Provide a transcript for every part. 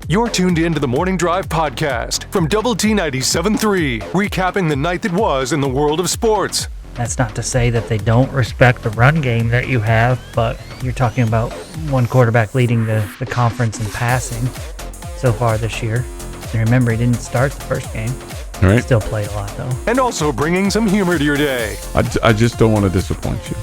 You're tuned in to the Morning Drive podcast from Double T 97.3, recapping the night that was in the world of sports. That's not to say that they don't respect the run game that you have, but you're talking about one quarterback leading the conference in passing so far this year. And remember, he didn't start the first game. All right. Still played a lot, though. And also bringing some humor to your day. I just don't want to disappoint you.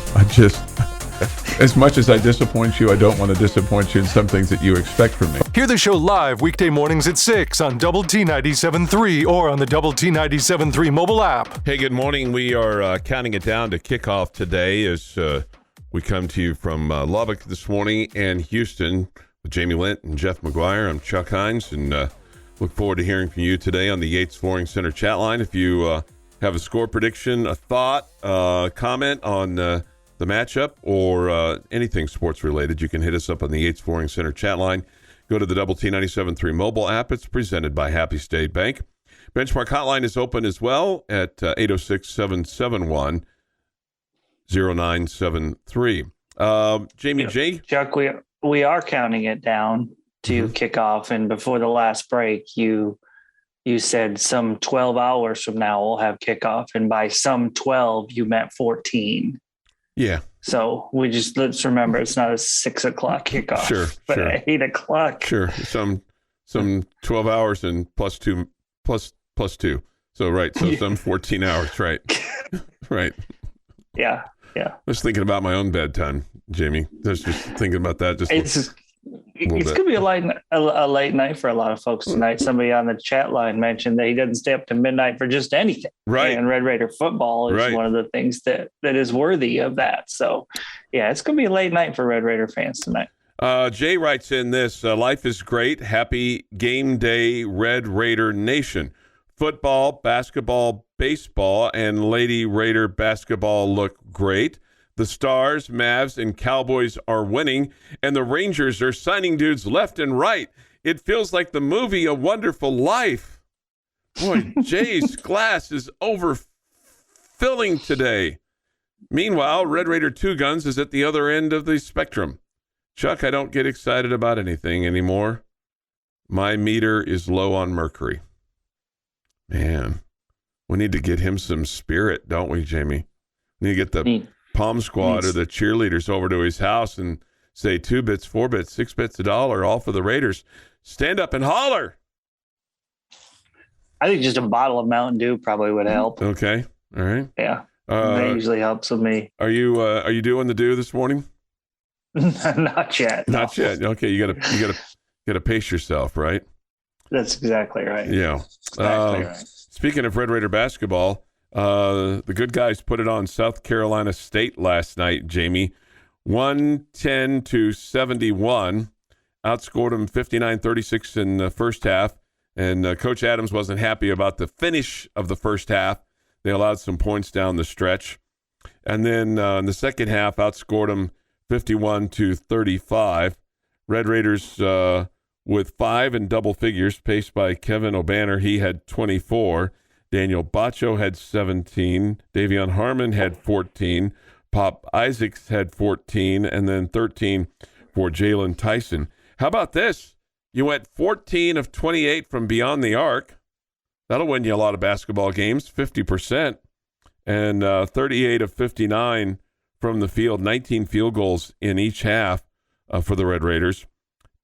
As much as I disappoint you, I don't want to disappoint you in some things that you expect from me. Hear the show live weekday mornings at 6 on Double T 97.3 or on the Double T 97.3 mobile app. Hey, good morning. We are counting it down to kickoff today as we come to you from Lubbock this morning and Houston with Jamie Lent and Jeff McGuire. I'm Chuck Heinz, and look forward to hearing from you today on the Yates Flooring Center chat line. If you have a score prediction, a thought, comment on the matchup, or anything sports related, you can hit us up on the Yates Flooring Center chat line. Go to the Double T 97.3 mobile app. It's presented by Happy State Bank. Benchmark hotline is open as well at 806-771-0973. Jamie J. Chuck, we are counting it down to kickoff, and before the last break, you said some 12 hours from now we'll have kickoff, and by some 12 you meant 14. Yeah. So let's remember it's not a 6 o'clock kickoff, but at 8 o'clock. Sure. Some 12 hours and plus two. So, right. So some 14 hours. Right. Right. Yeah. I was thinking about my own bedtime, Jamie. I was just thinking about that. It's going to be a late night for a lot of folks tonight. Somebody on the chat line mentioned that he doesn't stay up to midnight for just anything. Right. And Red Raider football is one of the things that is worthy of that. So, yeah, it's going to be a late night for Red Raider fans tonight. Jay writes in this, life is great. Happy game day, Red Raider Nation. Football, basketball, baseball, and Lady Raider basketball look great. The Stars, Mavs, and Cowboys are winning, and the Rangers are signing dudes left and right. It feels like the movie A Wonderful Life. Boy, Jay's glass is overfilling today. Meanwhile, Red Raider Two Guns is at the other end of the spectrum. Chuck, I don't get excited about anything anymore. My meter is low on mercury. Man, we need to get him some spirit, don't we, Jamie? We need to get the Palm Squad or the cheerleaders over to his house and say 2 bits, 4 bits, 6 bits, $1, all for the Raiders. Stand up and holler. I think just a bottle of Mountain Dew probably would help. Okay. All right. Yeah. That usually helps with me. Are you doing the dew this morning? Not yet. Not yet. Okay. You gotta pace yourself, right? That's exactly right. Yeah. Exactly right. Speaking of Red Raider basketball, the good guys put it on South Carolina State last night, Jamie. 110-71. Outscored them 59-36 in the first half. And Coach Adams wasn't happy about the finish of the first half. They allowed some points down the stretch. And then in the second half, outscored them 51-35. Red Raiders with 5 in double figures, paced by Kevin O'Banner. He had 24. Daniel Baccio had 17. Davion Harmon had 14. Pop Isaacs had 14. And then 13 for Jalen Tyson. How about this? You went 14 of 28 from beyond the arc. That'll win you a lot of basketball games, 50%. And 38 of 59 from the field, 19 field goals in each half for the Red Raiders.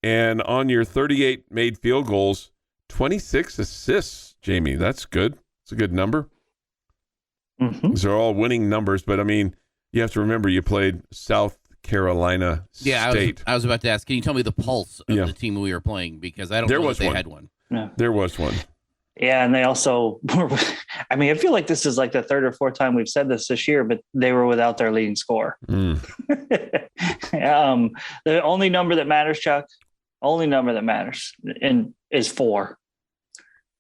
And on your 38 made field goals, 26 assists, Jamie. That's good. It's a good number. Mm-hmm. These are all winning numbers, but I mean, you have to remember you played South Carolina State. I was about to ask, can you tell me the pulse of the team we were playing? Because I don't know if they had one. Yeah. There was one. Yeah, and they also were, I mean, I feel like this is like the third or fourth time we've said this year, but they were without their leading scorer. The only number that matters, Chuck, is 4.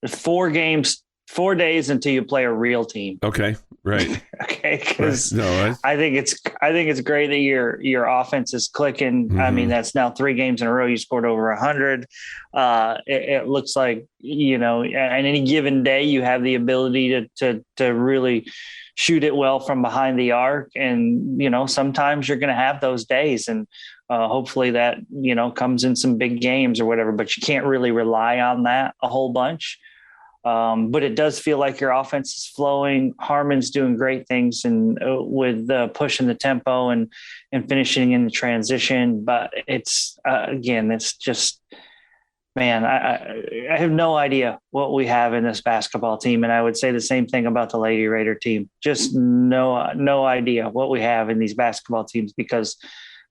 There's 4 games, 4 days until you play a real team. Okay. Right. Okay, because right. I think it's great that your offense is clicking. Mm-hmm. I mean, that's now 3 games in a row you scored over 100. It looks like, on any given day you have the ability to really shoot it well from behind the arc, and sometimes you're going to have those days, and hopefully that comes in some big games or whatever. But you can't really rely on that a whole bunch. But it does feel like your offense is flowing. Harmon's doing great things and with pushing the tempo and finishing in the transition. But it's it's just, man, I have no idea what we have in this basketball team. And I would say the same thing about the Lady Raider team. Just no idea what we have in these basketball teams, because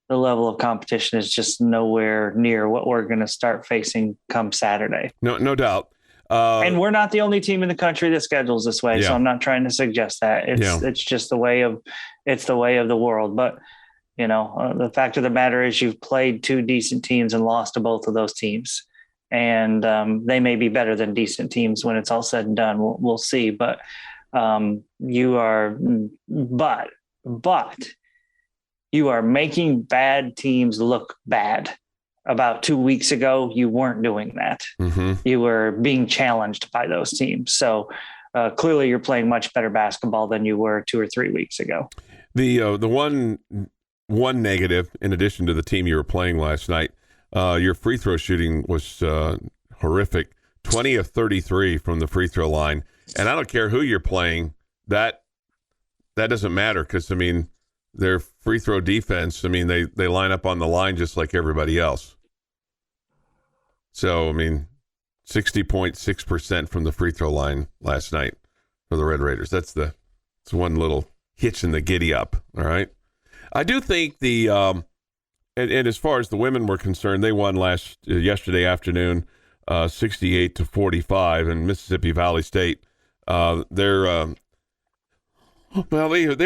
the level of competition is just nowhere near what we're going to start facing come Saturday. No doubt. And we're not the only team in the country that schedules this way. Yeah. So I'm not trying to suggest that it's just the way of the world. But, the fact of the matter is you've played 2 decent teams and lost to both of those teams. And they may be better than decent teams when it's all said and done. We'll see. But you are making bad teams look bad. About 2 weeks ago, you weren't doing that. Mm-hmm. You were being challenged by those teams. So clearly you're playing much better basketball than you were 2 or 3 weeks ago. The one negative, in addition to the team you were playing last night, your free throw shooting was horrific. 20 of 33 from the free throw line. And I don't care who you're playing, that doesn't matter, because, I mean, their free throw defense, I mean, they line up on the line just like everybody else. So, I mean, 60.6% from the free throw line last night for the Red Raiders. That's one little hitch in the giddy up, all right? I do think and as far as the women were concerned, they won yesterday afternoon, 68-45 in Mississippi Valley State. They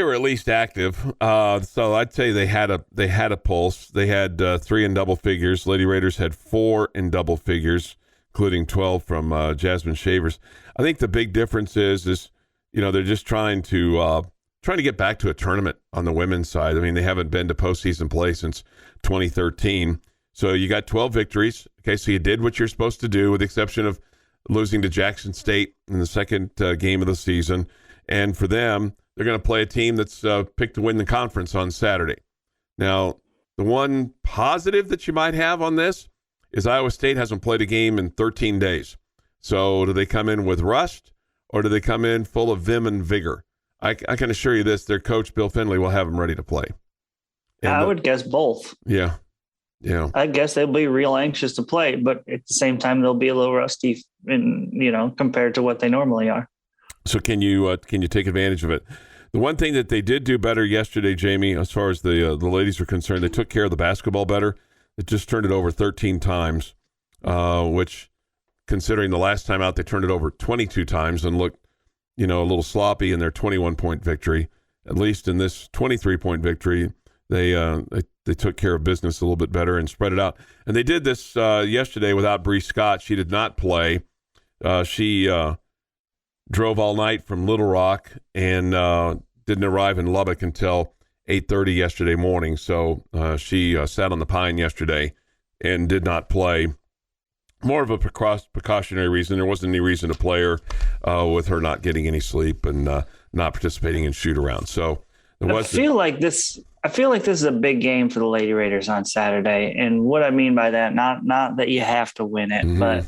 were at least active, so I'd say they had a pulse. They had 3 in double figures. Lady Raiders had 4 in double figures, including 12 from Jasmine Shavers. I think the big difference is they're just trying to get back to a tournament on the women's side. I mean, they haven't been to postseason play since 2013. So you got 12 victories. Okay, so you did what you're supposed to do, with the exception of losing to Jackson State in the second game of the season. And for them, they're going to play a team that's picked to win the conference on Saturday. Now, the one positive that you might have on this is Iowa State hasn't played a game in 13 days. So do they come in with rust, or do they come in full of vim and vigor? I can assure you this, their coach, Bill Finley, will have them ready to play. And I would guess both. Yeah. I guess they'll be real anxious to play, but at the same time, they'll be a little rusty compared to what they normally are. So can you take advantage of it? The one thing that they did do better yesterday, Jamie, as far as the ladies are concerned, they took care of the basketball better. They just turned it over 13 times, which, considering the last time out they turned it over 22 times and looked, a little sloppy in their 21-point victory. At least in this 23-point victory, they took care of business a little bit better and spread it out. And they did this yesterday without Bree Scott. She did not play. She drove all night from Little Rock and didn't arrive in Lubbock until 8:30 yesterday morning. So she sat on the pine yesterday and did not play. More of a precautionary reason. There wasn't any reason to play her with her not getting any sleep and not participating in shoot around. So I feel like this is a big game for the Lady Raiders on Saturday. And what I mean by that, not that you have to win it, mm-hmm. but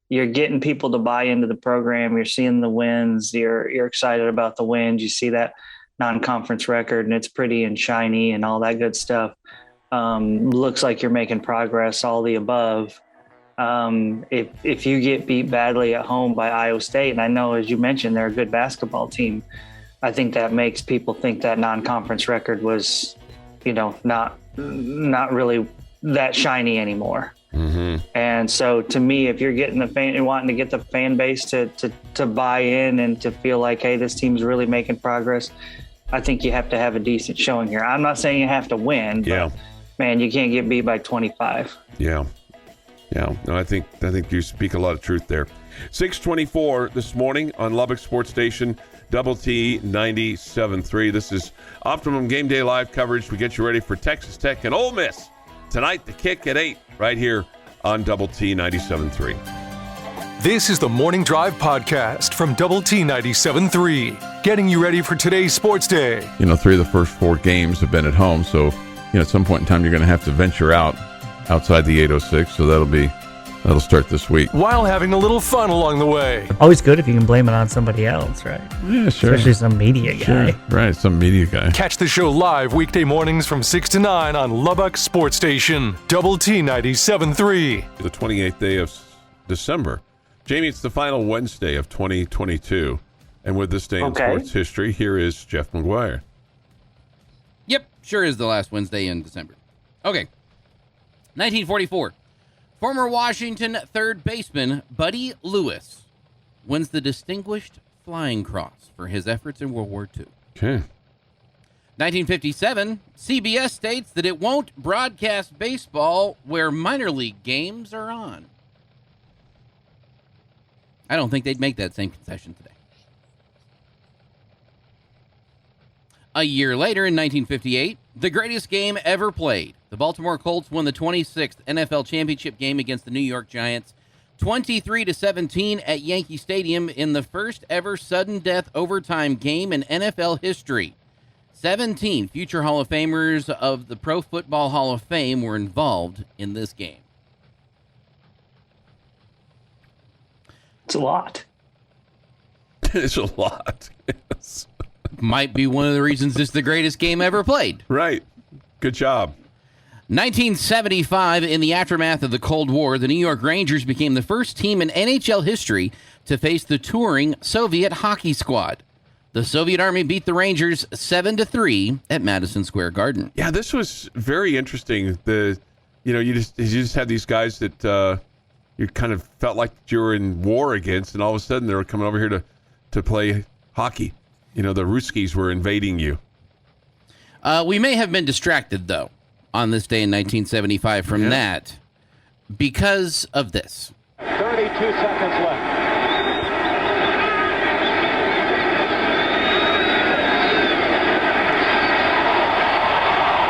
you're getting people to buy into the program. You're seeing the wins. You're excited about the wins. You see that non-conference record, and it's pretty and shiny and all that good stuff. Looks like you're making progress, all the above. If you get beat badly at home by Iowa State, and I know, as you mentioned, they're a good basketball team, I think that makes people think that non-conference record was, not really that shiny anymore. Mm-hmm. And so, to me, if you're getting the fan and wanting to get the fan base to buy in and to feel like, hey, this team's really making progress, I think you have to have a decent showing here. I'm not saying you have to win, but man, you can't get beat by 25. Yeah. No, I think you speak a lot of truth there. 6:24 this morning on Lubbock Sports Station Double T 97.3. This is Optimum Game Day Live coverage. We get you ready for Texas Tech and Ole Miss tonight. The kick at 8 right here on Double T 97.3. This is the Morning Drive podcast from Double T 97.3, getting you ready for today's sports day. 3 of the first 4 games have been at home, so at some point in time you're going to have to venture outside the 806. So that'll start this week. While having a little fun along the way. Always good if you can blame it on somebody else, right? Yeah, sure. Especially some media guy. Sure. Right, some media guy. Catch the show live weekday mornings from 6 to 9 on Lubbock Sports Station, Double T 97.3. The 28th day of December. Jamie, it's the final Wednesday of 2022. And with this day in sports history, here is Jeff McGuire. Yep, sure is the last Wednesday in December. Okay. 1944. Former Washington third baseman Buddy Lewis wins the Distinguished Flying Cross for his efforts in World War II. Okay. 1957, CBS states that it won't broadcast baseball where minor league games are on. I don't think they'd make that same concession today. A year later, in 1958, the greatest game ever played. The Baltimore Colts won the 26th NFL championship game against the New York Giants, 23-17 at Yankee Stadium in the first ever sudden death overtime game in NFL history. 17 future Hall of Famers of the Pro Football Hall of Fame were involved in this game. It's a lot. It's a lot. Yes. Might be one of the reasons it's the greatest game ever played. Right. Good job. 1975, in the aftermath of the Cold War, the New York Rangers became the first team in NHL history to face the touring Soviet hockey squad. The Soviet Army beat the Rangers 7-3 at Madison Square Garden. Yeah, this was very interesting. You just had these guys that you kind of felt like you were in war against, and all of a sudden they were coming over here to play hockey. The Ruskies were invading you. We may have been distracted, though, on this day in 1975 from that because of this. 32 seconds left.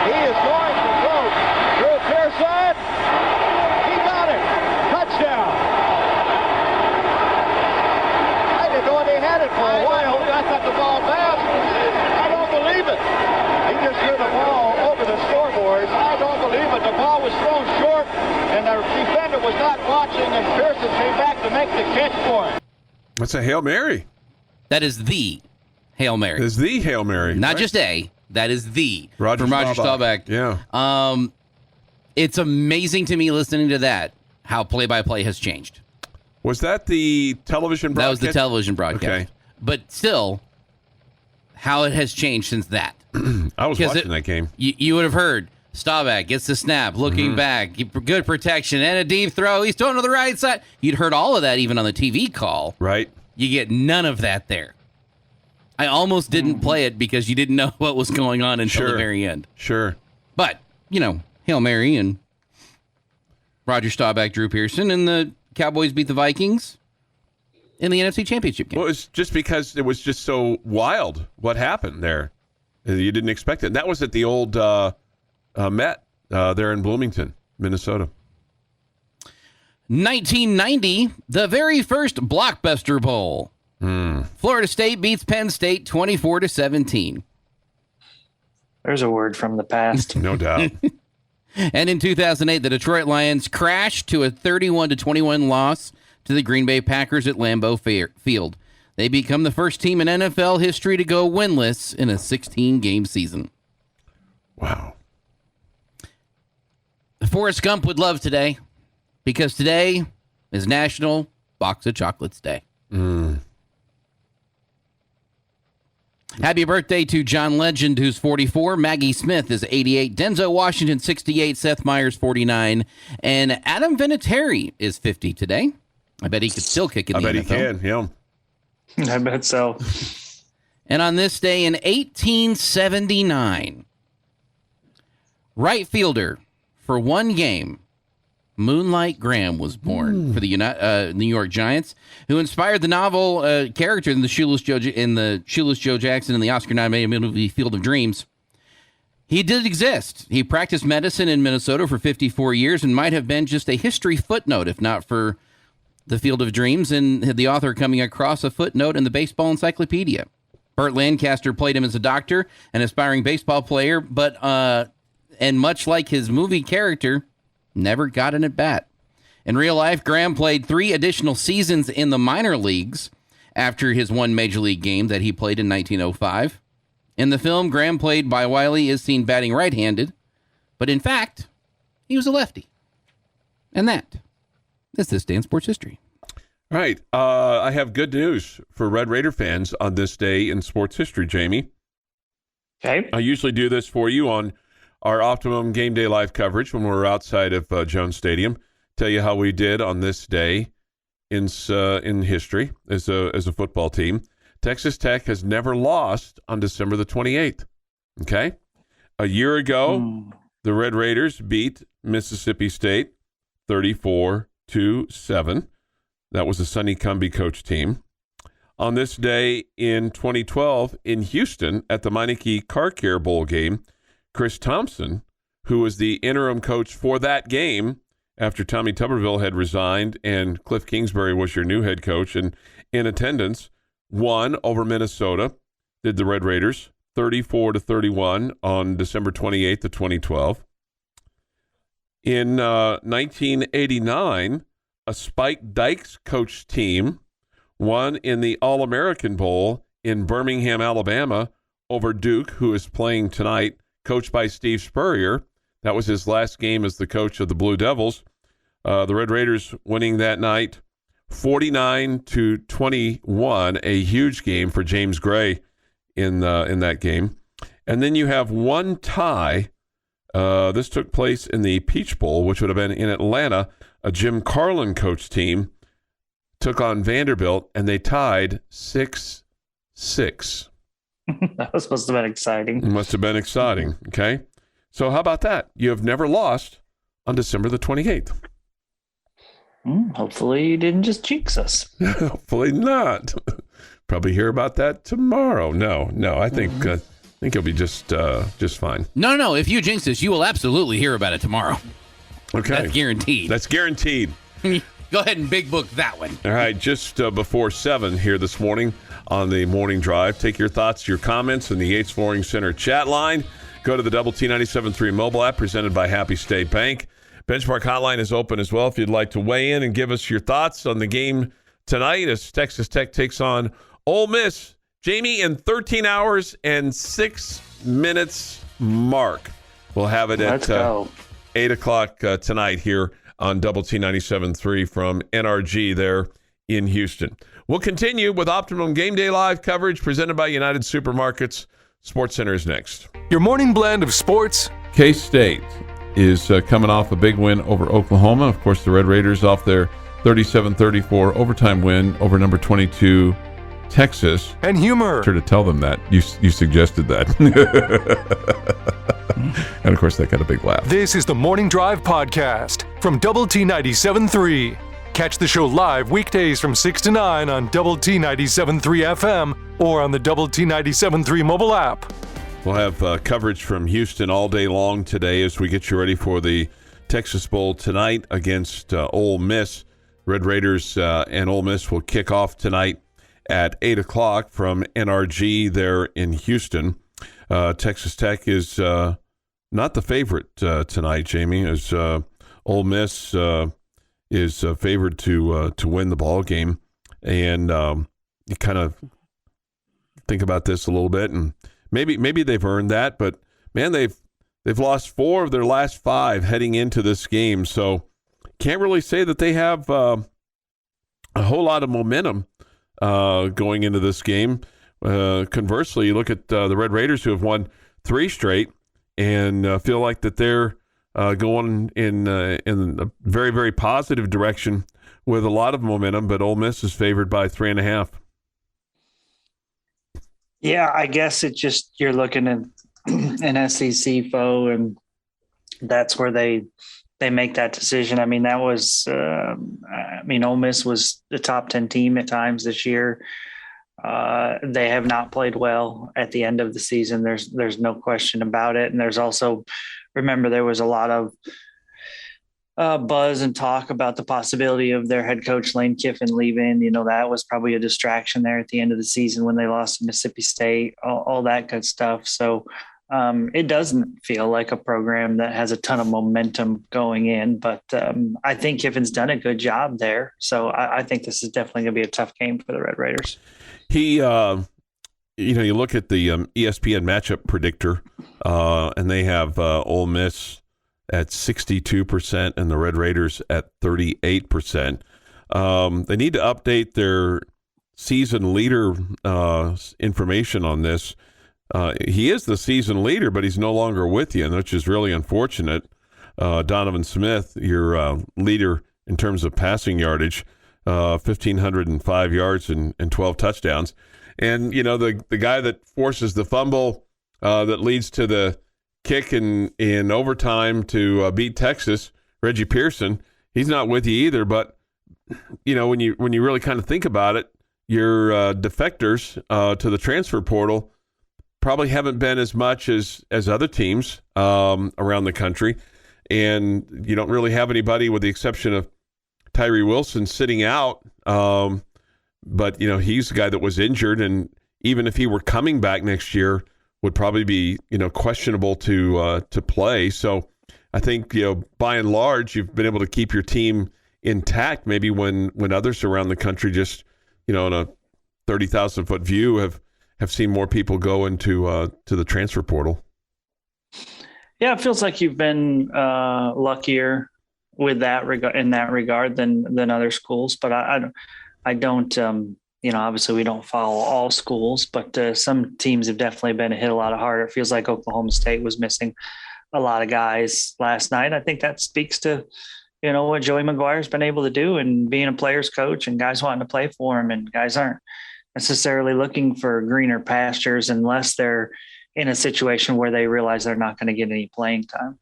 He is going to throw. Drew Pearson. He got it. Touchdown. I didn't know they had it for a while. I thought the ball bounced. I don't believe it. He just threw the ball over the scoreboard. I don't believe it. The ball was thrown short, and the defender was not watching, and Pearson came back to make the catch for him. That's a Hail Mary. That is the Hail Mary. It's the Hail Mary. Not just a. That is the. Roger from Roger Staubach. Staubach. Yeah. It's amazing to me listening to that, how play-by-play has changed. Was that the television broadcast? That was the television broadcast. Okay. But still, how it has changed since that. I was watching that game. You would have heard Staubach gets the snap, looking back, good protection, and a deep throw. He's throwing to the right side. You'd heard all of that even on the TV call. Right. You get none of that there. I almost didn't play it because you didn't know what was going on until the very end. Sure. But, Hail Mary and Roger Staubach, Drew Pearson, and the Cowboys beat the Vikings in the NFC Championship game. Well, it's just because it was just so wild what happened there. You didn't expect it. And that was at the old Met there in Bloomington, Minnesota. 1990, the very first Blockbuster Bowl. Florida State beats Penn State 24-17. There's a word from the past. No doubt. And in 2008, the Detroit Lions crashed to a 31-21 loss to the Green Bay Packers at Lambeau Field. They become the first team in NFL history to go winless in a 16-game season. Wow. Forrest Gump would love today because today is National Box of Chocolates Day. Happy birthday to John Legend, who's 44. Maggie Smith is 88. Denzel Washington, 68. Seth Meyers, 49. And Adam Vinatieri is 50 today. I bet he could still kick in the NFL. I bet he can, yeah. I bet so. And on this day in 1879, right fielder for one game, Moonlight Graham was born for the New York Giants, who inspired the novel character in the Shoeless Joe Jackson and the Oscar-nominated movie Field of Dreams. He did exist. He practiced medicine in Minnesota for 54 years and might have been just a history footnote, if not for the Field of Dreams and the author coming across a footnote in the Baseball Encyclopedia. Burt Lancaster played him as a doctor, an aspiring baseball player, but and much like his movie character, never got an at-bat. In real life, Graham played 3 additional seasons in the minor leagues after his one major league game that he played in 1905. In the film, Graham, played by Wiley, is seen batting right-handed, but in fact, he was a lefty. And that is This Day in Sports History. All right. I have good news for Red Raider fans on this day in sports history, Jamie. Okay. I usually do this for you on our Optimum Game Day Live coverage when we're outside of Jones Stadium. Tell you how we did on this day in history as a football team. Texas Tech has never lost on December the 28th. Okay? A year ago, the Red Raiders beat Mississippi State 34-7. That was the Sonny Cumbie coach team. On this day in 2012 in Houston at the Meineke Car Care Bowl game, Chris Thompson, who was the interim coach for that game after Tommy Tuberville had resigned and Cliff Kingsbury was your new head coach and in attendance, won over Minnesota, did the Red Raiders, 34-31 on December 28th of 2012. In 1989, a Spike Dykes coach team won in the All-American Bowl in Birmingham, Alabama, over Duke, who is playing tonight, coached by Steve Spurrier. That was his last game as the coach of the Blue Devils. The Red Raiders winning that night 49-21, a huge game for James Gray in that game. And then you have one tie. This took place in the Peach Bowl, which would have been in Atlanta. A Jim Carlin coach team took on Vanderbilt, and they tied 6-6. That was supposed to have been exciting. It must have been exciting, okay? So how about that? You have never lost on December the 28th. Hopefully you didn't just jinx us. Hopefully not. Probably hear about that tomorrow. No, I think you'll be just fine. No. If you jinx us, you will absolutely hear about it tomorrow. Okay. That's guaranteed. That's guaranteed. Go ahead and big book that one. All right, just before 7 here this morning on the Morning Drive. Take your thoughts, your comments in the Yates Flooring Center chat line. Go to the Double T 97.3 mobile app presented by Happy State Bank. Benchmark Hotline is open as well if you'd like to weigh in and give us your thoughts on the game tonight as Texas Tech takes on Ole Miss. Jamie, in 13 hours and 6 minutes mark. We'll have it at 8 o'clock tonight here on Double T 97.3 from NRG there in Houston. We'll continue with Optimum Game Day Live coverage presented by United Supermarkets. Sports Center is next. Your morning blend of sports. K-State is coming off a big win over Oklahoma. Of course, the Red Raiders off their 37-34 overtime win over number 22 Texas. And humor. Sure to tell them that. You suggested that. And, of course, that got a big laugh. This is the Morning Drive Podcast from Double T 97.3. Catch the show live weekdays from 6 to 9 on Double T 97.3 FM or on the Double T 97.3 mobile app. We'll have coverage from Houston all day long today as we get you ready for the Texas Bowl tonight against Ole Miss. Red Raiders and Ole Miss will kick off tonight at 8 o'clock from NRG there in Houston. Texas Tech is not the favorite tonight, Jamie, as Ole Miss is favored to win the ball game. And you kind of think about this a little bit, and maybe they've earned that, but man, they've lost 4 of their last 5 heading into this game, so can't really say that they have a whole lot of momentum going into this game. Conversely, you look at the Red Raiders, who have won 3 straight and feel like that they're going in a very, very positive direction with a lot of momentum, but Ole Miss is favored by 3.5. Yeah, I guess it just, you're looking at an SEC foe, and that's where they they make that decision. I mean, that was, Ole Miss was the top 10 team at times this year. They have not played well at the end of the season. There's no question about it. And there's also, remember, there was a lot of buzz and talk about the possibility of their head coach Lane Kiffin leaving. That was probably a distraction there at the end of the season when they lost to Mississippi State, all that good stuff. So it doesn't feel like a program that has a ton of momentum going in, but I think Kiffin's done a good job there. So I think this is definitely going to be a tough game for the Red Raiders. He, you look at the ESPN matchup predictor, and they have Ole Miss at 62% and the Red Raiders at 38%. They need to update their season leader information on this. He is the season leader, but he's no longer with you, which is really unfortunate. Donovan Smith, your leader in terms of passing yardage, 1,505 yards and 12 touchdowns. And, the guy that forces the fumble that leads to the kick in overtime to beat Texas, Reggie Pearson, he's not with you either. But, when you really kind of think about it, your defectors to the transfer portal probably haven't been as much as other teams around the country. And you don't really have anybody with the exception of Tyree Wilson sitting out. But, he's the guy that was injured. And even if he were coming back next year, would probably be, questionable to play. So I think, by and large, you've been able to keep your team intact. Maybe when others around the country just, in a 30,000-foot view have seen more people go into to the transfer portal. Yeah, it feels like you've been luckier with that in that regard than other schools. But I don't. Obviously we don't follow all schools, but some teams have definitely been hit a lot harder. It feels like Oklahoma State was missing a lot of guys last night. I think that speaks to, what Joey McGuire's been able to do and being a player's coach and guys wanting to play for him, and guys aren't necessarily looking for greener pastures unless they're in a situation where they realize they're not going to get any playing time.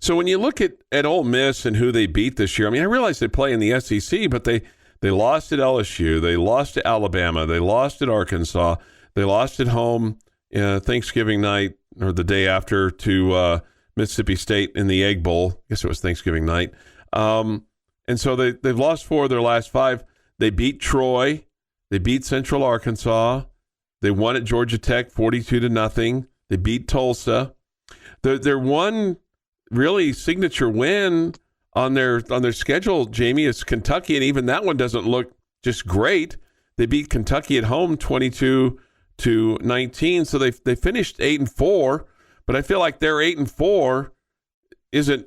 So when you look at Ole Miss and who they beat this year, I mean, I realize they play in the SEC, but they lost at LSU, they lost to Alabama, they lost at Arkansas, they lost at home Thanksgiving night or the day after to Mississippi State in the Egg Bowl. I guess it was Thanksgiving night. And so they've lost 4 of their last 5. They beat Troy. They beat Central Arkansas. They won at Georgia Tech 42-0. They beat Tulsa. Their one really signature win on their schedule, Jamie, is Kentucky, and even that one doesn't look just great. They beat Kentucky at home 22-19, so they finished 8-4. But I feel like their 8-4 isn't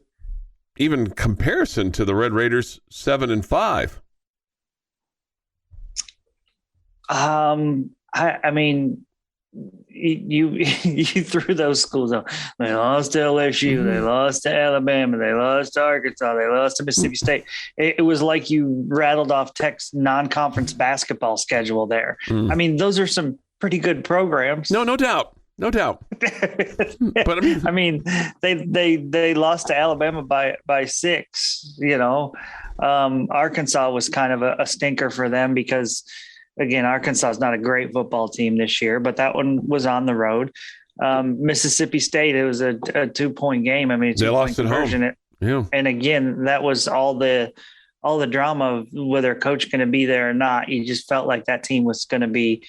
even comparison to the Red Raiders 7-5. I mean, you threw those schools out. They lost to LSU, they lost to Alabama, they lost to Arkansas, they lost to Mississippi State. It was like you rattled off Tech's non-conference basketball schedule there. I mean, those are some pretty good programs. No doubt. But I mean, they lost to Alabama by 6. Arkansas was kind of a stinker for them because, again, Arkansas is not a great football team this year, but that one was on the road. Mississippi State, it was a 2-point game. I mean, they lost at home. Yeah. And again, that was all the drama of whether coach going to be there or not. You just felt like that team was going to be,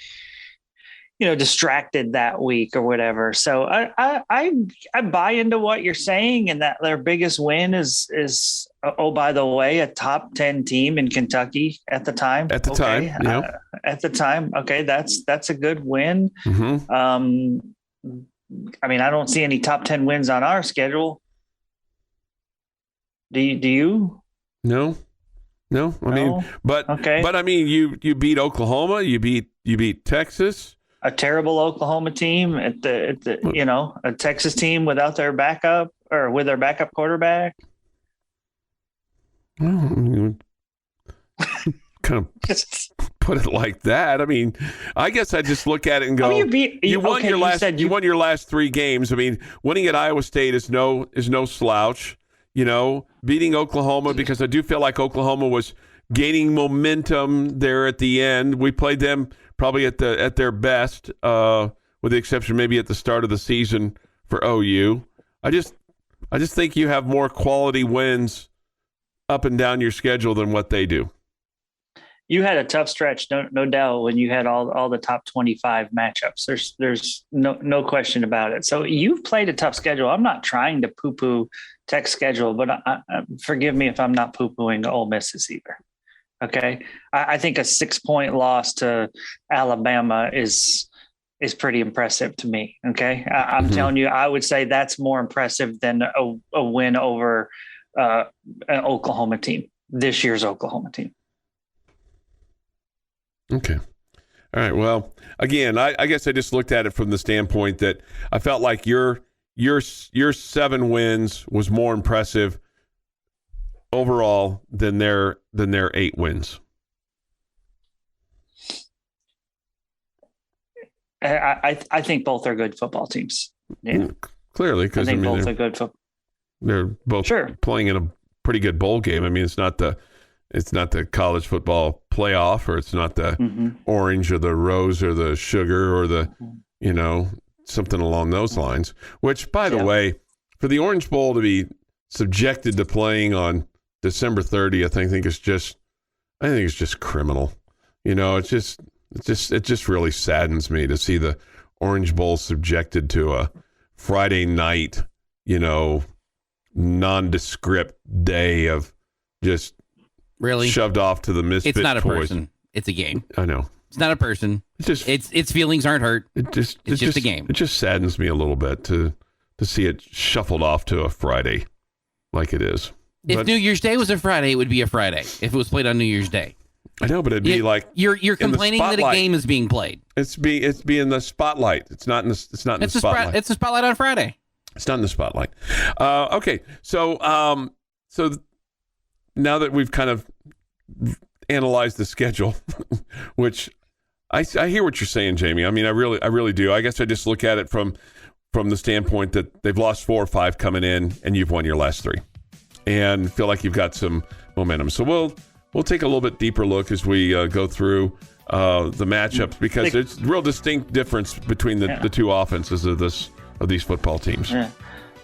distracted that week or whatever. So I buy into what you're saying, and that their biggest win is oh, by the way, a top 10 team in Kentucky at the time. At the time. At the time. Okay. That's a good win. Mm-hmm. I mean, I don't see any top 10 wins on our schedule. Do you? No. I mean, but I mean, you beat Oklahoma, you beat Texas. A terrible Oklahoma team at the a Texas team without their backup or with their backup quarterback. Well, I mean, kind of put it like that. I mean, I guess I just look at it and go, you won your last 3 games. I mean, winning at Iowa State is no slouch. beating Oklahoma, because I do feel like Oklahoma was gaining momentum there at the end. We played them probably at their best, with the exception maybe at the start of the season for OU. I just think you have more quality wins up and down your schedule than what they do. You had a tough stretch, no doubt, when you had all the top 25 matchups. There's no question about it. So you've played a tough schedule. I'm not trying to poo-poo Tech's schedule, but forgive me if I'm not poo-pooing Ole Miss either. Okay, I think a 6-point loss to Alabama is pretty impressive to me. Okay, I'm telling you, I would say that's more impressive than a win over an Oklahoma team, this year's Oklahoma team. Okay. All right. Well, again, I guess I just looked at it from the standpoint that I felt like your 7 wins was more impressive overall than their 8 wins. I think both are good football teams. Yeah. Clearly, because both are good football. They're both playing in a pretty good bowl game. I mean, it's not the college football playoff, or it's not the orange or the rose or the sugar or the, something along those lines. Which, by the way, for the Orange Bowl to be subjected to playing on December 30th, I think it's just criminal. It just really saddens me to see the Orange Bowl subjected to a Friday night, nondescript day of just really shoved off to the misfit. It's not a toys. person. It's a game. I know. It's not a person. Its feelings aren't hurt. It's just a game. It just saddens me a little bit to see it shuffled off to a Friday like it is. If New Year's Day was a Friday, it would be a Friday. If it was played on New Year's Day. I know, but it'd be like you're complaining that a game is being played. It's in the spotlight. It's not in the spotlight. It's the spotlight on Friday. It's not in the spotlight. Okay, so now that we've kind of analyzed the schedule, which I hear what you're saying, Jamie. I mean, I really do. I guess I just look at it from the standpoint that they've lost 4 or 5 coming in, and you've won your last 3, and feel like you've got some momentum. So we'll take a little bit deeper look as we go through the matchups, because there's a real distinct difference between the two offenses of these football teams. Yeah.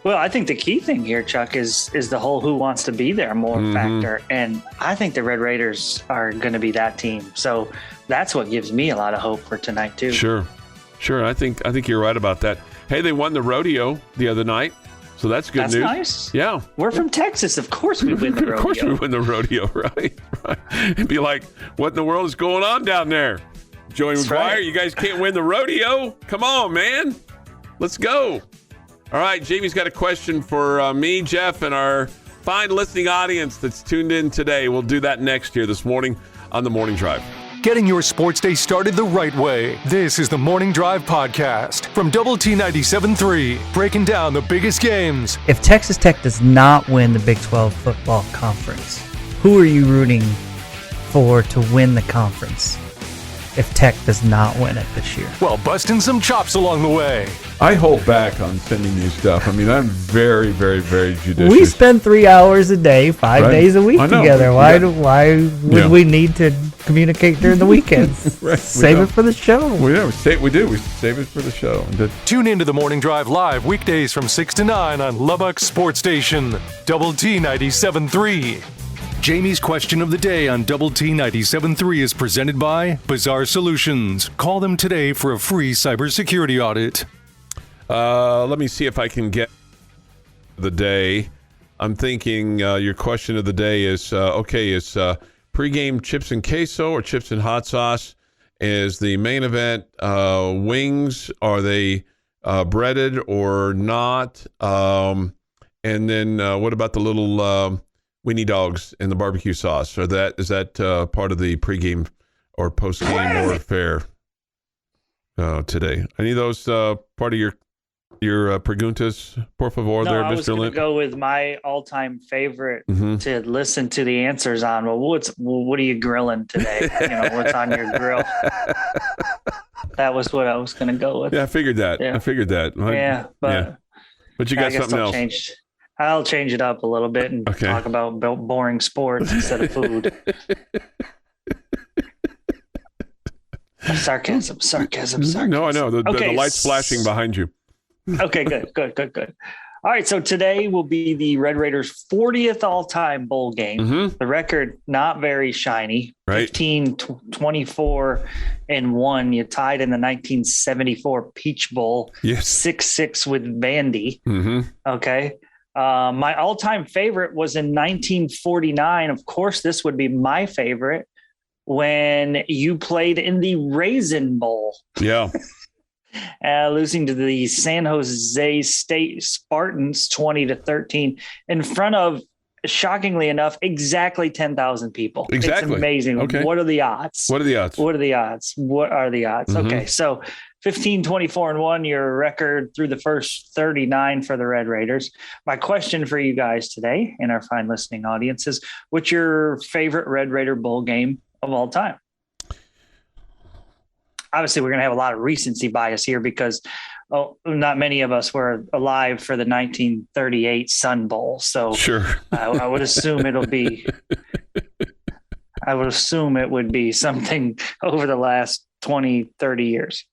Well, I think the key thing here, Chuck, is the whole who wants to be there more factor. And I think the Red Raiders are going to be that team. So that's what gives me a lot of hope for tonight, too. Sure. I think you're right about that. Hey, they won the rodeo the other night. So that's good news. That's nice. Yeah. We're from Texas. Of course we win the rodeo. Of course we win the rodeo, right? And be like, what in the world is going on down there? Joey McGuire, right. You guys can't win the rodeo? Come on, man. Let's go. All right, Jamie's got a question for me, Jeff, and our fine listening audience that's tuned in today. We'll do that next here this morning on The Morning Drive. Getting your sports day started the right way. This is the Morning Drive Podcast from Double T 97.3, breaking down the biggest games. If Texas Tech does not win the Big 12 football conference, who are you rooting for to win the conference if Tech does not win it this year? Well, busting some chops along the way. I hold back on sending you stuff. I mean, I'm very, very, very judicious. We spend 3 hours a day, 5 days a week together. Why would we need to communicate during the weekends? Right, Save it for the show. We do. We save it for the show. Tune into the Morning Drive live weekdays from 6 to 9 on Lubbock Sports Station, Double T 97.3. Jamie's question of the day on Double T 97.3 is presented by Bizarre Solutions. Call them today for a free cybersecurity audit. Let me see if I can get the day. I'm thinking your question of the day is, is pregame chips and queso or chips and hot sauce is the main event. Wings, are they breaded or not? And then what about the little weenie dogs and the barbecue sauce? Is that part of the pregame or postgame warfare today? Any of those part of your preguntas, por favor, there, Mr. Lent? I was going to go with my all-time favorite to listen to the answers on. Well, what are you grilling today? What's on your grill? That was what I was going to go with. Yeah, I figured that. Yeah. But you got something else. I'll change it up a little bit and talk about boring sports instead of food. Sarcasm. No, I know. The light's flashing behind you. Okay, good. All right, so today will be the Red Raiders' 40th all-time bowl game. Mm-hmm. The record, not very shiny. Right. 15, 24, and 1. You tied in the 1974 Peach Bowl. Yes. 6-6 with Vandy. Mm-hmm. Okay. My all-time favorite was in 1949. Of course, this would be my favorite when you played in the Raisin Bowl. Yeah. Losing to the San Jose State Spartans 20-13 in front of, shockingly enough, exactly 10,000 people. Exactly. It's amazing. Okay. What are the odds? Mm-hmm. Okay. So 15, 24, and 1, your record through the first 39 for the Red Raiders. My question for you guys today and our fine listening audience is, what's your favorite Red Raider bowl game of all time? Obviously, we're going to have a lot of recency bias here because not many of us were alive for the 1938 Sun Bowl. So sure. I would assume it would be something over the last 20, 30 years.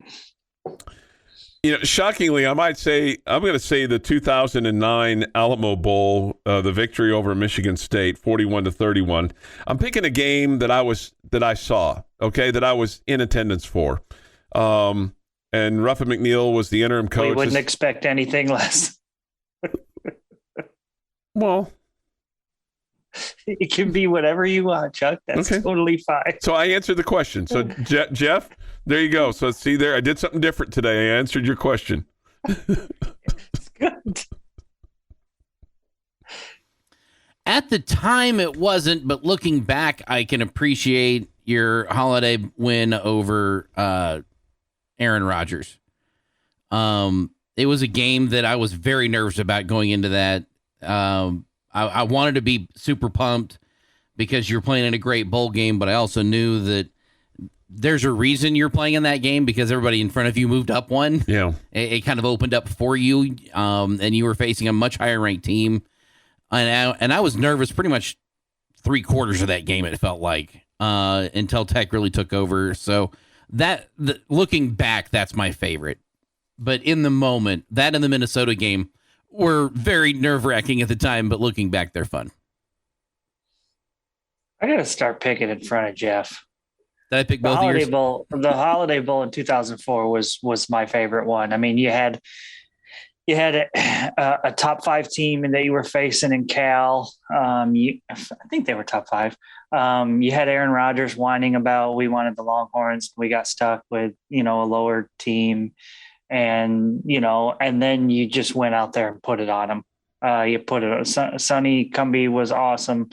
Shockingly, I'm going to say the 2009 Alamo Bowl, the victory over Michigan State, 41-31. I'm picking a game that I saw, that I was in attendance for. And Ruffin McNeil was the interim coach. We wouldn't expect anything less. Well, it can be whatever you want, Chuck. That's totally fine. So I answered the question. So Jeff, there you go. So see there, I did something different today. I answered your question. It's good. At the time, it wasn't, but looking back, I can appreciate your holiday win over Aaron Rodgers. It was a game that I was very nervous about going into that. I wanted to be super pumped because you're playing in a great bowl game, but I also knew that there's a reason you're playing in that game because everybody in front of you moved up one. Yeah. It kind of opened up for you, and you were facing a much higher ranked team. And I was nervous pretty much 3/4 of that game, it felt like, until Tech really took over. So looking back, that's my favorite. But in the moment, that and the Minnesota game were very nerve-wracking at the time, but looking back, they're fun. I got to start picking in front of Jeff. Did I pick both of yours? The Holiday Bowl in 2004 was my favorite one. I mean, you had a top 5 team and that you were facing in Cal. I think they were top 5. You had Aaron Rodgers whining about we wanted the Longhorns. We got stuck with, a lower team. And, and then you just went out there and put it on them. You put it on. Sonny Cumbie was awesome.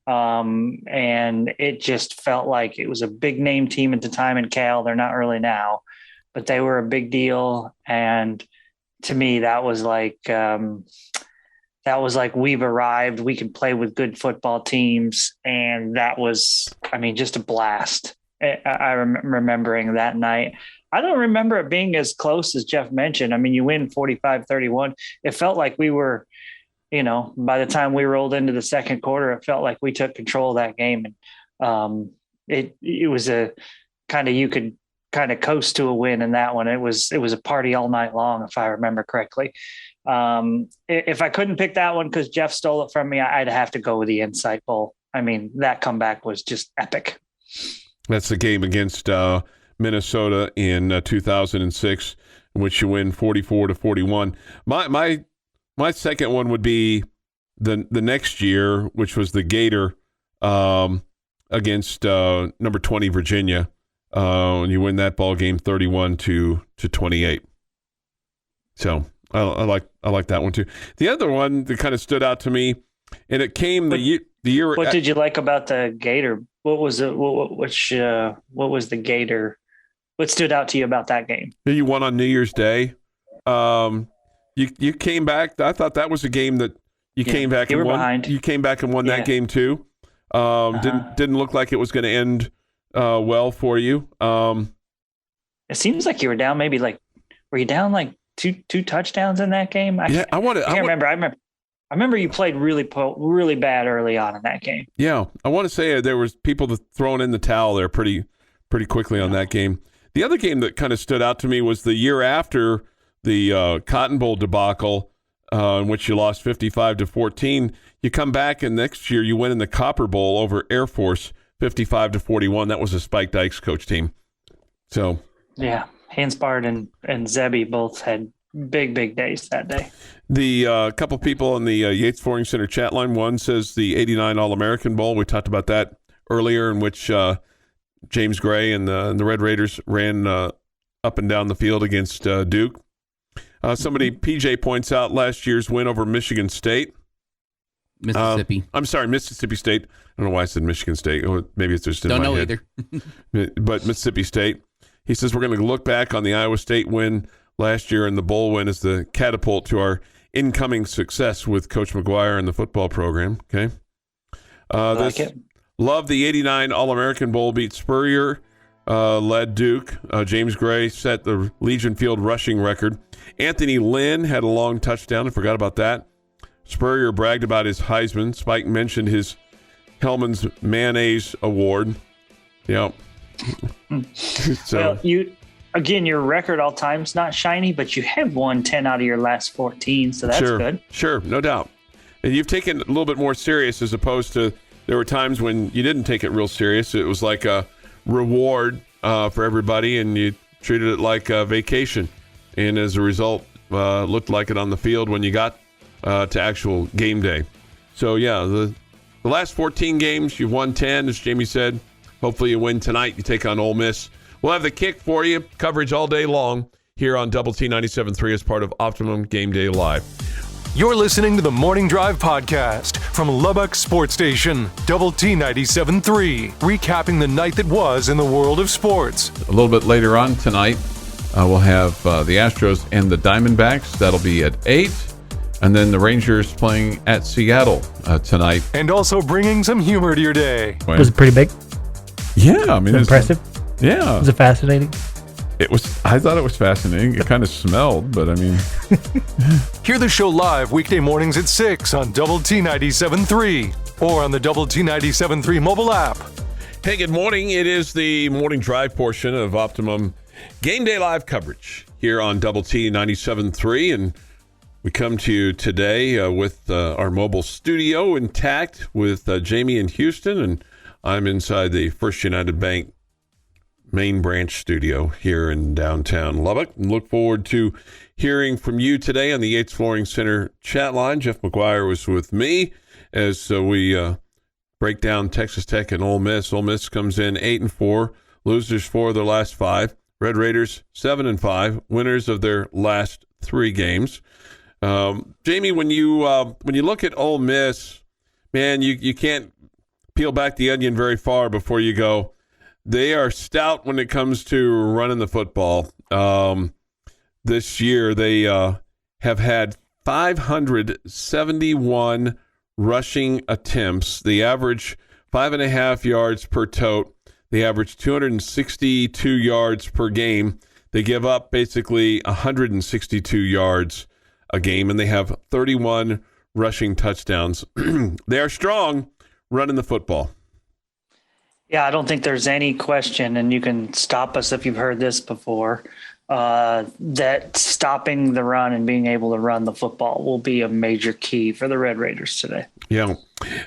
And it just felt like it was a big name team at the time in Cal. They're not really now, but they were a big deal. And to me, that was like we've arrived. We can play with good football teams. And that was, just a blast. I remembering that night. I don't remember it being as close as Jeff mentioned. You win 45-31. It felt like we were, by the time we rolled into the second quarter, it felt like we took control of that game. And it was a kind of, you could kind of coast to a win in that one. It was a party all night long, if I remember correctly. If I couldn't pick that one because Jeff stole it from me, I'd have to go with the Insight Bowl. That comeback was just epic. That's the game against Minnesota in 2006, in which you win 44-41. My second one would be the next year, which was the Gator against number 20 Virginia. And you win that ball game 31-28. So I like that one too. The other one that kind of stood out to me, and it came the year. What did you like about the Gator? What was it? What was the Gator? What stood out to you about that game? You won on New Year's Day. You came back. I thought that was a game that you came back and won. Behind. You came back and won that game too. Didn't look like it was going to end well for you. It seems like you were down. Maybe were you down two touchdowns in that game? I can't remember. I remember. I remember you played really bad early on in that game. Yeah, I want to say there was people throwing in the towel there pretty quickly on that game. The other game that kind of stood out to me was the year after the Cotton Bowl debacle, in which you lost 55-14. You come back, and next year you win in the Copper Bowl over Air Force, 55-41. That was a Spike Dykes coach team. So yeah, Hansbard and Zebby both had big days that day. The couple people on the Yates Flooring Center chat line, one says the 89 All-American Bowl. We talked about that earlier, in which James Gray and the Red Raiders ran up and down the field against Duke. Somebody, PJ, points out last year's win over Michigan State. Mississippi. I'm sorry, Mississippi State. I don't know why I said Michigan State. Or maybe it's just in my head. Don't know either. But Mississippi State. He says we're going to look back on the Iowa State win last year and the bowl win as the catapult to our incoming success with Coach McGuire and the football program. Okay. Love the 89 All-American Bowl beat Spurrier, led Duke. James Gray set the Legion Field rushing record. Anthony Lynn had a long touchdown. I forgot about that. Spurrier bragged about his Heisman. Spike mentioned his Hellman's Mayonnaise Award. Yep. So, well, your record all time's not shiny, but you have won 10 out of your last 14, so that's good. Sure, no doubt. And you've taken it a little bit more serious, as opposed to there were times when you didn't take it real serious. It was like a reward for everybody, and you treated it like a vacation. And as a result, looked like it on the field when you got to actual game day. So, yeah, the last 14 games, you've won 10, as Jamie said. Hopefully you win tonight. You take on Ole Miss. We'll have the kick for you, coverage all day long here on Double T 97.3 as part of Optimum Game Day Live. You're listening to the Morning Drive podcast from Lubbock Sports Station, Double T 97.3, recapping the night that was in the world of sports. A little bit later on tonight, we'll have the Astros and the Diamondbacks. That'll be at 8. And then the Rangers playing at Seattle tonight. And also bringing some humor to your day. Was it pretty big? Yeah, I mean, it's impressive. Yeah. Was it fascinating? It was. I thought it was fascinating. It kind of smelled, but I mean. Hear the show live weekday mornings at 6 on Double T 97.3 or on the Double T 97.3 mobile app. Hey, good morning. It is the morning drive portion of Optimum Game Day Live coverage here on Double T 97.3, and we come to you today with our mobile studio intact with Jamie in Houston, and I'm inside the First United Bank main branch studio here in downtown Lubbock, and look forward to hearing from you today on the Yates Flooring Center chat line. Jeff McGuire was with me as we break down Texas Tech and Ole Miss. Ole Miss comes in 8-4, losers 4 of their last 5. Red Raiders 7-5, winners of their last 3 games. Jamie, when you look at Ole Miss, man, you can't peel back the onion very far before you go, they are stout when it comes to running the football. This year, they have had 571 rushing attempts. They average 5.5 yards per tote. They average 262 yards per game. They give up basically 162 yards a game, and they have 31 rushing touchdowns. They are strong running the football. Yeah, I don't think there's any question, and you can stop us if you've heard this before, that stopping the run and being able to run the football will be a major key for the Red Raiders today. Yeah.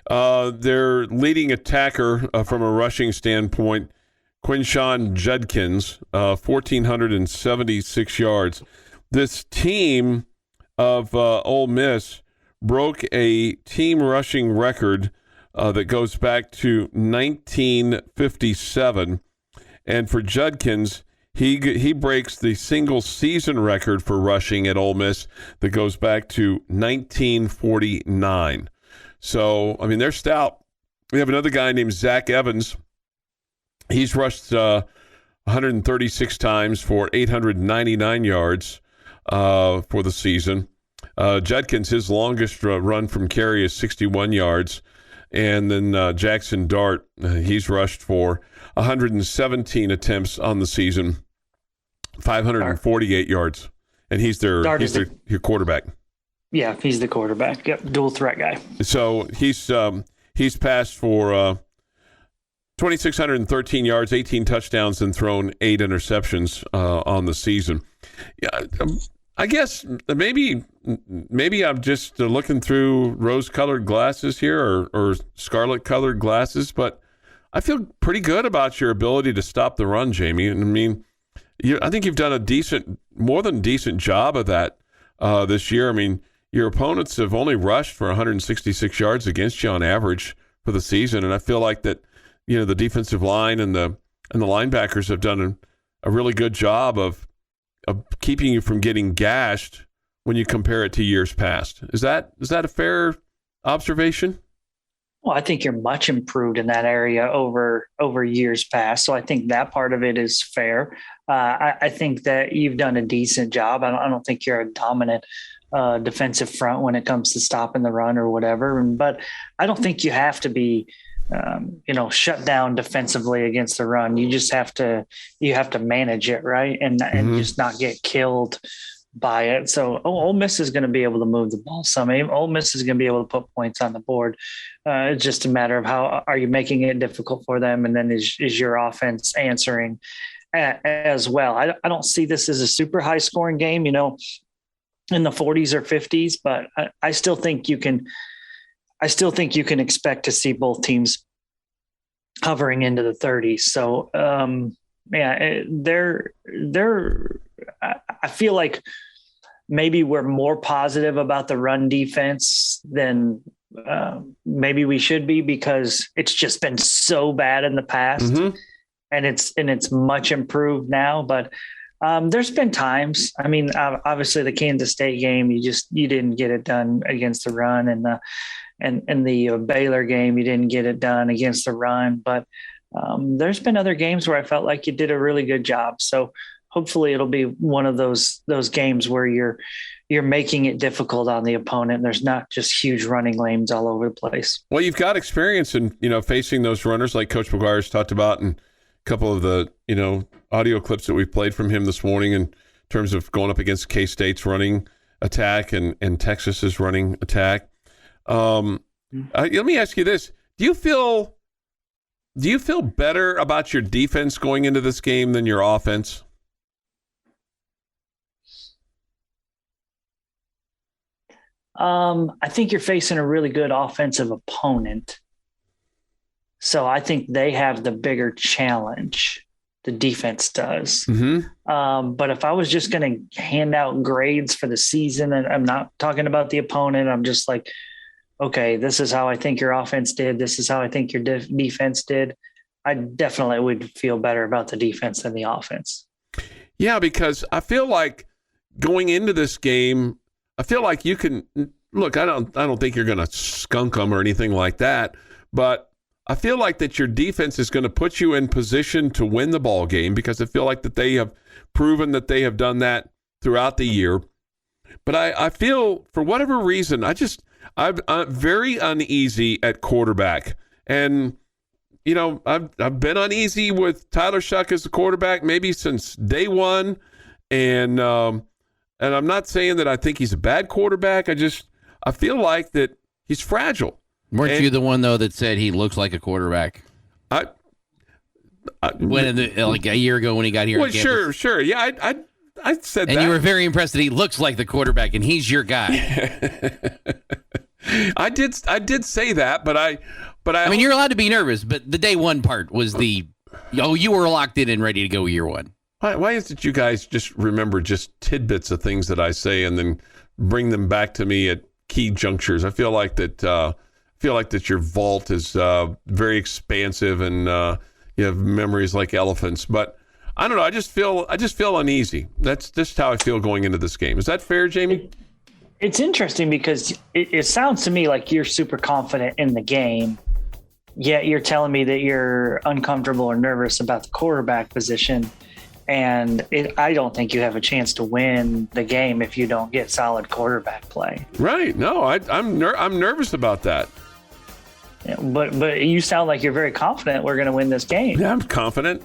Their leading attacker from a rushing standpoint, Quinshawn Judkins, 1,476 yards. This team of Ole Miss broke a team rushing record that goes back to 1957. And for Judkins, he breaks the single season record for rushing at Ole Miss that goes back to 1949. So, I mean, they're stout. We have another guy named Zach Evans. He's rushed 136 times for 899 yards for the season. Judkins, his longest run from carry is 61 yards. And then Jackson Dart, he's rushed for 117 attempts on the season, 548 yards. And he's their quarterback. Yeah, he's the quarterback. Yep, dual threat guy. So he's passed for 2,613 yards, 18 touchdowns, and thrown 8 interceptions on the season. Yeah, I guess maybe I'm just looking through rose-colored glasses here or scarlet-colored glasses, but I feel pretty good about your ability to stop the run, Jamie. And I mean, I think you've done a more than decent job of that this year. I mean, your opponents have only rushed for 166 yards against you on average for the season, and I feel like that, the defensive line and the linebackers have done a really good job of keeping you from getting gashed when you compare it to years past. Is that a fair observation? Well, I think you're much improved in that area over years past. So I think that part of it is fair. I think that you've done a decent job. I don't think you're a dominant defensive front when it comes to stopping the run or whatever. But I don't think you have to be, shut down defensively against the run. You just have to manage it, right, and just not get killed by it. So Ole Miss is going to be able to move the ball some. Ole Miss is going to be able to put points on the board. It's just a matter of how are you making it difficult for them, and then is your offense answering as well. I don't see this as a super high scoring game, in the 40s or 50s, but I still think you can expect to see both teams hovering into the 30s. So I feel like maybe we're more positive about the run defense than maybe we should be, because it's just been so bad in the past, and it's much improved now. But there's been times, I mean, obviously the Kansas State game, you didn't get it done against the run, and the Baylor game, you didn't get it done against the run. But there's been other games where I felt like you did a really good job. So hopefully it'll be one of those games where you're making it difficult on the opponent. There's not just huge running lanes all over the place. Well, you've got experience in, facing those runners like Coach McGuire's talked about, and a couple of the, audio clips that we've played from him this morning in terms of going up against K-State's running attack and Texas's running attack. Let me ask you this. Do you feel better about your defense going into this game than your offense? I think you're facing a really good offensive opponent. So I think they have the bigger challenge. The defense does. But if I was just going to hand out grades for the season, and I'm not talking about the opponent, I'm just like, okay, this is how I think your offense did. This is how I think your defense did. I definitely would feel better about the defense than the offense. Yeah, because I feel like going into this game, I feel like you can look. I don't think you're going to skunk them or anything like that, but I feel like that your defense is going to put you in position to win the ball game, because I feel like that they have proven that they have done that throughout the year. But I feel, for whatever reason, I'm very uneasy at quarterback. And, I've been uneasy with Tyler Shuck as the quarterback maybe since day one. And I'm not saying that I think he's a bad quarterback. I feel like that he's fragile. Weren't you the one, though, that said he looks like a quarterback? When like a year ago when he got here. Well, sure. Yeah, I said that. And you were very impressed that he looks like the quarterback and he's your guy. I did say that, but I mean, you're allowed to be nervous, but the day one part was you were locked in and ready to go year one. Why is it you guys just remember just tidbits of things that I say and then bring them back to me at key junctures? I feel like that your vault is very expansive, and you have memories like elephants. But I don't know. I just feel uneasy. That's just how I feel going into this game. Is that fair, Jamie? It's interesting because it sounds to me like you're super confident in the game, yet you're telling me that you're uncomfortable or nervous about the quarterback position. And I don't think you have a chance to win the game if you don't get solid quarterback play. Right. No, I'm nervous about that. Yeah, but you sound like you're very confident we're going to win this game. Yeah, I'm confident.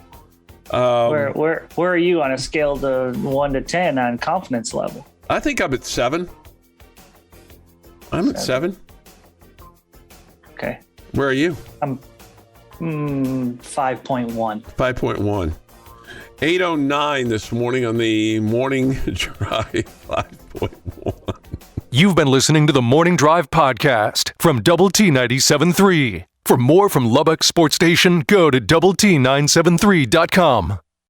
Where are you on a scale to 1 to 10 on confidence level? I think I'm at 7. I'm at 7. Okay. Where are you? I'm 5.1. 5.1. 8:09 this morning on the Morning Drive. 5.1. You've been listening to the Morning Drive podcast from Double T 97.3. For more from Lubbock Sports Station, go to doublet973.com.